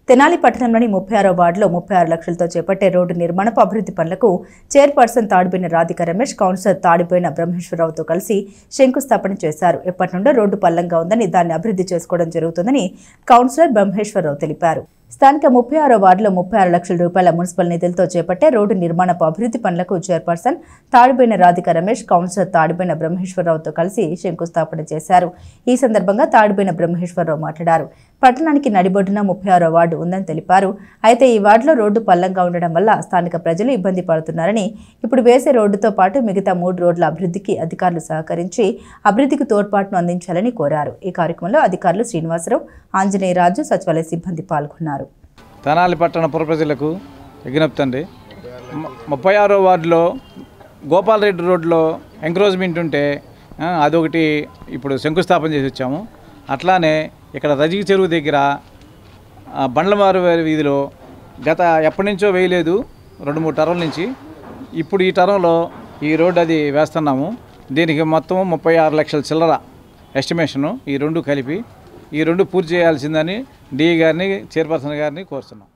తెనాలి పట్టణంలోని 36వ వార్డులో 36 లక్షలతో చేపట్టే రోడ్డు నిర్మాణపు అభివృద్ధి పనులకు చైర్పర్సన్ తాడిబోయిన రాధిక రమేష్, కౌన్సిలర్ తాడిబోయిన బ్రహ్మేశ్వరరావుతో కలిసి శంకుస్థాపన చేశారు. ఎప్పటి నుండో రోడ్డు పల్లంగా ఉందని దాన్ని అభివృద్ధి చేసుకోవడం జరుగుతుందని కౌన్సిలర్ బ్రహ్మేశ్వరరావు తెలిపారు. స్థానిక 36వ వార్డులో 36 లక్షల రూపాయల మున్సిపల్ నిధులతో చేపట్టే రోడ్డు నిర్మాణపు అభివృద్ధి పనులకు చైర్పర్సన్ తాడిబోయిన రాధిక రమేష్, కౌన్సిలర్ తాడిబోయిన బ్రహ్మేశ్వరరావుతో కలిసి శంకుస్థాపన చేశారు. ఈ సందర్భంగా తాడిబోయిన బ్రహ్మేశ్వరరావు మాట్లాడారు. పట్టణానికి నడిబొడ్డున 36వ వార్డు ఉందని తెలిపారు. అయితే ఈ వార్డులో రోడ్డు పల్లంగా ఉండడం వల్ల స్థానిక ప్రజలు ఇబ్బంది పడుతున్నారని, ఇప్పుడు వేసే రోడ్డుతో పాటు మిగతా 3 రోడ్ల అభివృద్ధికి అధికారులు సహకరించి అభివృద్ధికి తోడ్పాటును అందించాలని కోరారు. ఈ కార్యక్రమంలో అధికారులు శ్రీనివాసరావు, ఆంజనేయరాజు, సచివాలయ సిబ్బంది పాల్గొన్నారు. తెనాలి పట్టణ పుర ప్రజలకు విజ్ఞప్తి అండి. 36వ వార్డులో గోపాలరెడ్డి రోడ్లో ఎంక్రోచ్మెంట్ ఉంటే అదొకటి ఇప్పుడు శంకుస్థాపన చేసి వచ్చాము. అట్లానే ఇక్కడ రజిక చెరువు దగ్గర బండ్లమారు వీధిలో గత ఎప్పటి నుంచో వేయలేదు, 2-3 టర్ముల నుంచి. ఇప్పుడు ఈ టర్మ్లో ఈ రోడ్డు అది వేస్తున్నాము. దీనికి మొత్తం 36 లక్షల చిల్లర ఎస్టిమేషను. ఈ రెండు కలిపి ఈ రెండు పూర్తి చేయాల్సిందని డిఈ గారిని, చైర్పర్సన్ గారిని కోరుతున్నాం.